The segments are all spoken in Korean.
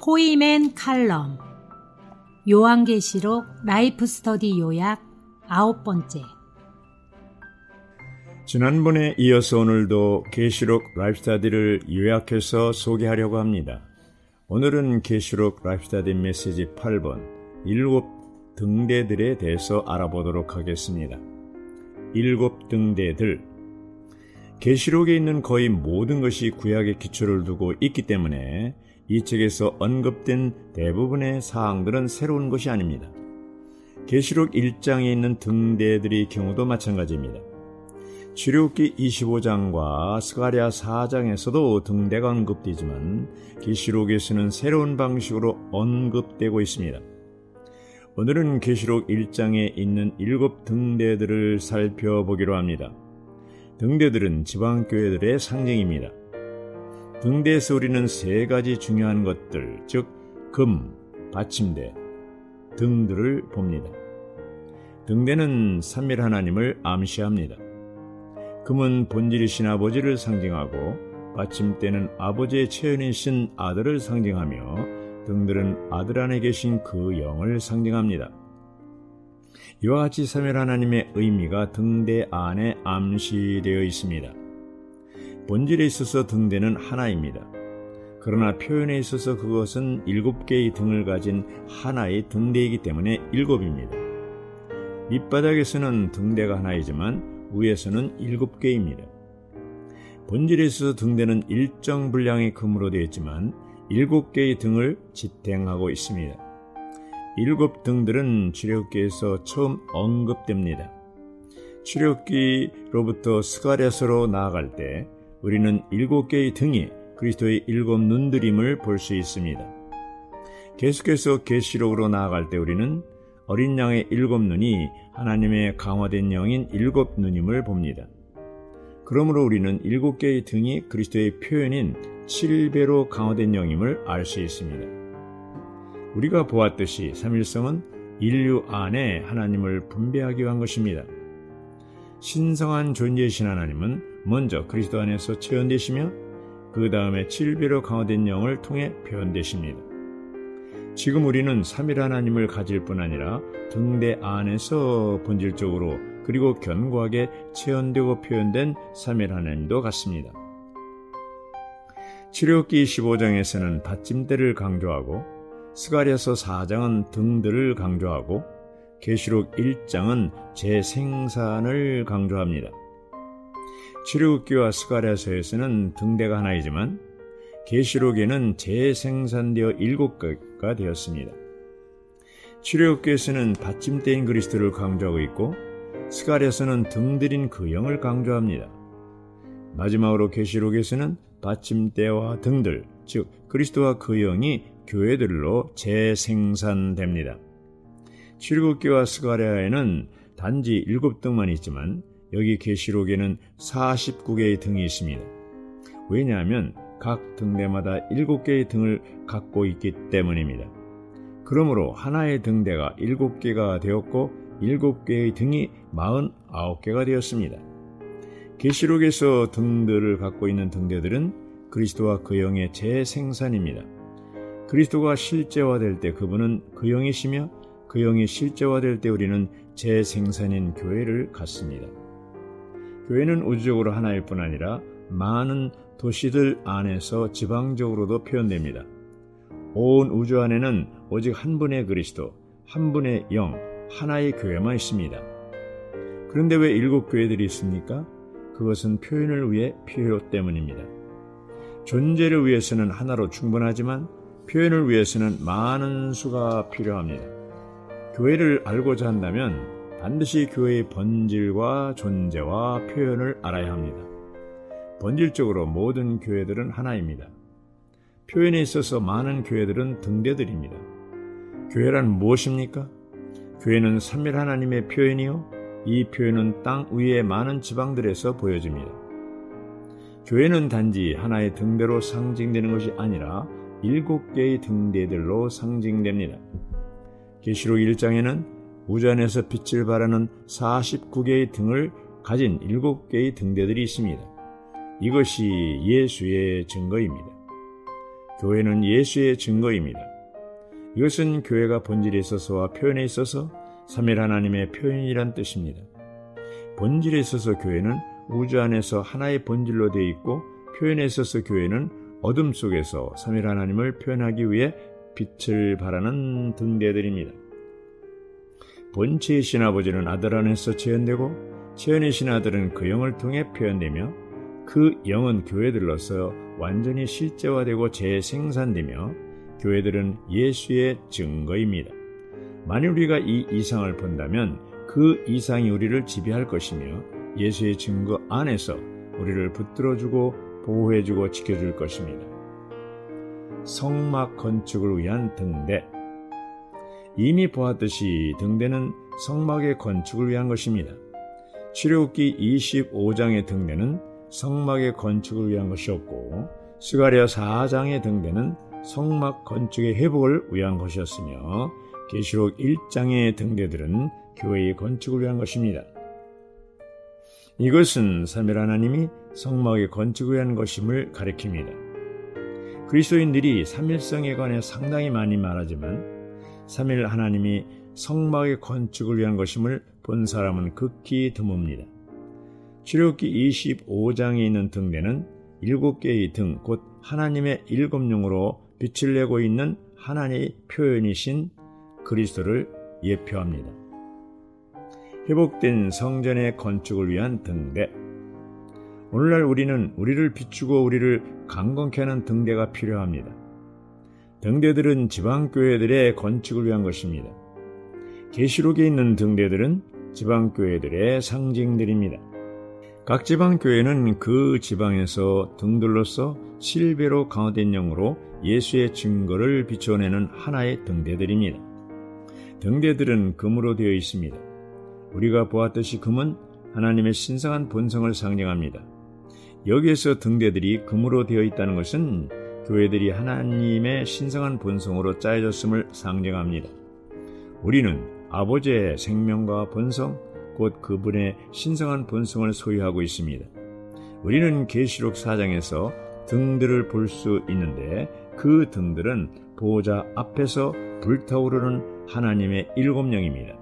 포이맨 칼럼 요한계시록 라이프 스터디 요약 9번째. 지난번에 이어서 오늘도 계시록 라이프 스터디를 요약해서 소개하려고 합니다. 오늘은 계시록 라이프 스터디 메시지 8번 7 등대들에 대해서 알아보도록 하겠습니다. 7 등대들. 계시록에 있는 거의 모든 것이 구약의 기초를 두고 있기 때문에 이 책에서 언급된 대부분의 사항들은 새로운 것이 아닙니다. 계시록 1장에 있는 등대들의 경우도 마찬가지입니다. 출애굽기 25장과 스가랴 4장에서도 등대가 언급되지만 계시록에서는 새로운 방식으로 언급되고 있습니다. 오늘은 계시록 1장에 있는 7 등대들을 살펴보기로 합니다. 등대들은 지방교회들의 상징입니다. 등대에서 우리는 3가지 중요한 것들, 즉 금, 받침대 등들을 봅니다. 등대는 삼위일 하나님을 암시합니다. 금은 본질이신 아버지를 상징하고 받침대는 아버지의 체현이신 아들을 상징하며 등들은 아들 안에 계신 그 영을 상징합니다. 이와 같이 삼위일 하나님의 의미가 등대 안에 암시되어 있습니다. 본질에 있어서 등대는 하나입니다. 그러나 표현에 있어서 그것은 7개의 등을 가진 하나의 등대이기 때문에 7입니다. 밑바닥에서는 등대가 하나이지만 위에서는 7개입니다. 본질에 있어서 등대는 일정 분량의 금으로 되어 있지만 7개의 등을 지탱하고 있습니다. 7 등들은 출애굽기에서 처음 언급됩니다. 출애굽기로부터 스가랴서로 나아갈 때 우리는 7개의 등이 그리스도의 7 눈들임을 볼 수 있습니다. 계속해서 계시록으로 나아갈 때 우리는 어린 양의 7 눈이 하나님의 강화된 영인 7 눈임을 봅니다. 그러므로 우리는 7개의 등이 그리스도의 표현인 7배로 강화된 영임을 알 수 있습니다. 우리가 보았듯이 삼일성은 인류 안에 하나님을 분배하기 위한 것입니다. 신성한 존재이신 하나님은 먼저 그리스도 안에서 체현되시며 그 다음에 7배로 강화된 영을 통해 표현되십니다. 지금 우리는 삼일 하나님을 가질 뿐 아니라 등대 안에서 본질적으로 그리고 견고하게 체현되고 표현된 삼일 하나님도 같습니다. 출애굽기 25장에서는 받침대를 강조하고 스가랴서 4장은 등들을 강조하고 계시록 1장은 재생산을 강조합니다. 출애굽기와 스가랴서에서는 등대가 하나이지만 계시록에는 재생산되어 7개가 되었습니다. 출애굽기에서는 받침대인 그리스도를 강조하고 있고 스가랴서는 등들인 그 영을 강조합니다. 마지막으로 계시록에서는 받침대와 등들, 즉 그리스도와 그 영이 교회들로 재생산됩니다. 출애굽기와 스가랴에는 단지 7등만 있지만 여기 계시록에는 49개의 등이 있습니다. 왜냐하면 각 등대마다 7개의 등을 갖고 있기 때문입니다. 그러므로 하나의 등대가 7개가 되었고 7개의 등이 49개가 되었습니다. 계시록에서 등들을 갖고 있는 등대들은 그리스도와 그 영의 재생산입니다. 그리스도가 실제화될 때 그분은 그 영이시며 그 영이 실제화될 때 우리는 재생산인 교회를 갖습니다. 교회는 우주적으로 하나일 뿐 아니라 많은 도시들 안에서 지방적으로도 표현됩니다. 온 우주 안에는 오직 한 분의 그리스도, 한 분의 영, 하나의 교회만 있습니다. 그런데 왜 7교회들이 있습니까? 그것은 표현을 위해 필요 때문입니다. 존재를 위해서는 하나로 충분하지만 표현을 위해서는 많은 수가 필요합니다. 교회를 알고자 한다면 반드시 교회의 본질과 존재와 표현을 알아야 합니다. 본질적으로 모든 교회들은 하나입니다. 표현에 있어서 많은 교회들은 등대들입니다. 교회란 무엇입니까? 교회는 삼일 하나님의 표현이요, 이 표현은 땅 위의 많은 지방들에서 보여집니다. 교회는 단지 하나의 등대로 상징되는 것이 아니라 7개의 등대들로 상징됩니다. 계시록 1장에는 우주 안에서 빛을 발하는 49개의 등을 가진 7개의 등대들이 있습니다. 이것이 예수의 증거입니다. 교회는 예수의 증거입니다. 이것은 교회가 본질에 있어서와 표현에 있어서 삼일 하나님의 표현이란 뜻입니다. 본질에 있어서 교회는 우주 안에서 하나의 본질로 되어 있고, 표현에 있어서 교회는 어둠 속에서 삼일 하나님을 표현하기 위해 빛을 발하는 등대들입니다. 본체의 신아버지는 아들 안에서 체현되고, 체현의 신아들은 그 영을 통해 표현되며, 그 영은 교회들로서 완전히 실제화되고 재생산되며, 교회들은 예수의 증거입니다. 만일 우리가 이 이상을 본다면 그 이상이 우리를 지배할 것이며, 예수의 증거 안에서 우리를 붙들어주고 보호해주고 지켜줄 것입니다. 성막 건축을 위한 등대. 이미 보았듯이 등대는 성막의 건축을 위한 것입니다. 출애굽기 25장의 등대는 성막의 건축을 위한 것이었고, 스가랴 4장의 등대는 성막 건축의 회복을 위한 것이었으며, 계시록 1장의 등대들은 교회의 건축을 위한 것입니다. 이것은 삼일 하나님이 성막의 건축을 위한 것임을 가리킵니다. 그리스도인들이 삼일성에 관해 상당히 많이 말하지만, 삼일 하나님이 성막의 건축을 위한 것임을 본 사람은 극히 드뭅니다. 출애굽기 25장에 있는 등대는 7개의 등, 곧 하나님의 7영으로 빛을 내고 있는 하나님의 표현이신 그리스도를 예표합니다. 회복된 성전의 건축을 위한 등대. 오늘날 우리는 우리를 비추고 우리를 강건케 하는 등대가 필요합니다. 등대들은 지방교회들의 건축을 위한 것입니다. 계시록에 있는 등대들은 지방교회들의 상징들입니다. 각 지방교회는 그 지방에서 등들로서 실베로 강화된 영으로 예수의 증거를 비춰내는 하나의 등대들입니다. 등대들은 금으로 되어 있습니다. 우리가 보았듯이 금은 하나님의 신성한 본성을 상징합니다. 여기에서 등대들이 금으로 되어 있다는 것은 교회들이 하나님의 신성한 본성으로 짜여졌음을 상징합니다. 우리는 아버지의 생명과 본성, 곧 그분의 신성한 본성을 소유하고 있습니다. 우리는 계시록 4장에서 등들을 볼 수 있는데, 그 등들은 보호자 앞에서 불타오르는 하나님의 7영입니다.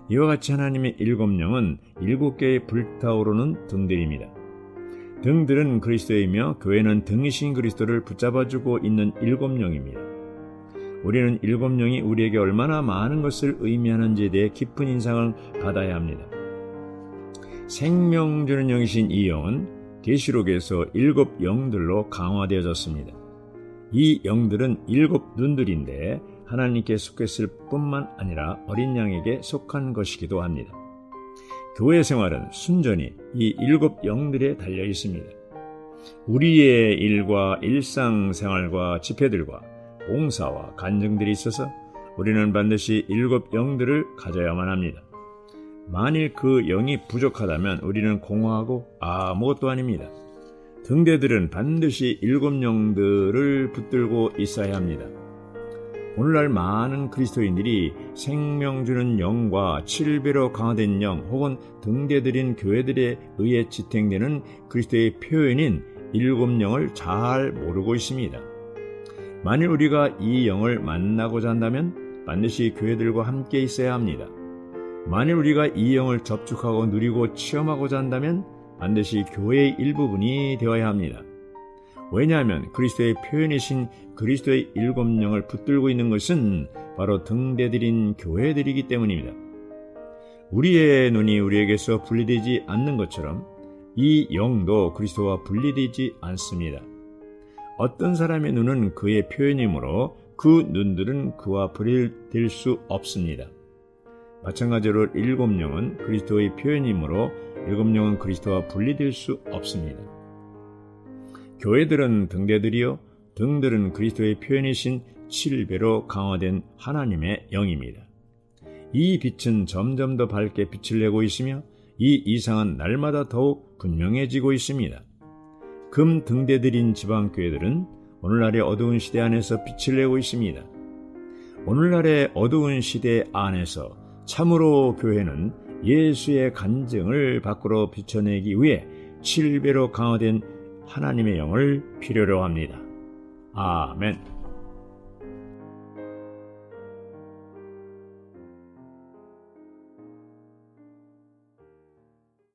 이와 같이 하나님의 7영은 7개의 불타오르는 등들입니다. 등들은 그리스도이며 교회는 등이신 그리스도를 붙잡아주고 있는 7영입니다. 우리는 7영이 우리에게 얼마나 많은 것을 의미하는지에 대해 깊은 인상을 받아야 합니다. 생명 주는 영이신 이 영은 계시록에서 7영들로 강화되어졌습니다. 이 영들은 7눈들인데 하나님께 속했을 뿐만 아니라 어린 양에게 속한 것이기도 합니다. 교회 생활은 순전히 이 7영들에 달려 있습니다. 우리의 일과 일상생활과 집회들과 봉사와 간증들이 있어서 우리는 반드시 7영들을 가져야만 합니다. 만일 그 영이 부족하다면 우리는 공허하고 아무것도 아닙니다. 등대들은 반드시 7영들을 붙들고 있어야 합니다. 오늘날 많은 그리스도인들이 생명 주는 영과 7배로 강화된 영 혹은 등대들인 교회들에 의해 지탱되는 그리스도의 표현인 7영을 잘 모르고 있습니다. 만일 우리가 이 영을 만나고자 한다면 반드시 교회들과 함께 있어야 합니다. 만일 우리가 이 영을 접촉하고 누리고 체험하고자 한다면 반드시 교회의 일부분이 되어야 합니다. 왜냐하면 그리스도의 표현이신 그리스도의 7영을 붙들고 있는 것은 바로 등대들인 교회들이기 때문입니다. 우리의 눈이 우리에게서 분리되지 않는 것처럼 이 영도 그리스도와 분리되지 않습니다. 어떤 사람의 눈은 그의 표현이므로 그 눈들은 그와 분리될 수 없습니다. 마찬가지로 7영은 그리스도의 표현이므로 7영은 그리스도와 분리될 수 없습니다. 교회들은 등대들이요, 등들은 그리스도의 표현이신 7배로 강화된 하나님의 영입니다. 이 빛은 점점 더 밝게 빛을 내고 있으며 이 이상은 날마다 더욱 분명해지고 있습니다. 금 등대들인 지방교회들은 오늘날의 어두운 시대 안에서 빛을 내고 있습니다. 오늘날의 어두운 시대 안에서 참으로 교회는 예수의 간증을 밖으로 비춰내기 위해 7배로 강화된 하나님의 영을 필요로 합니다. 아멘.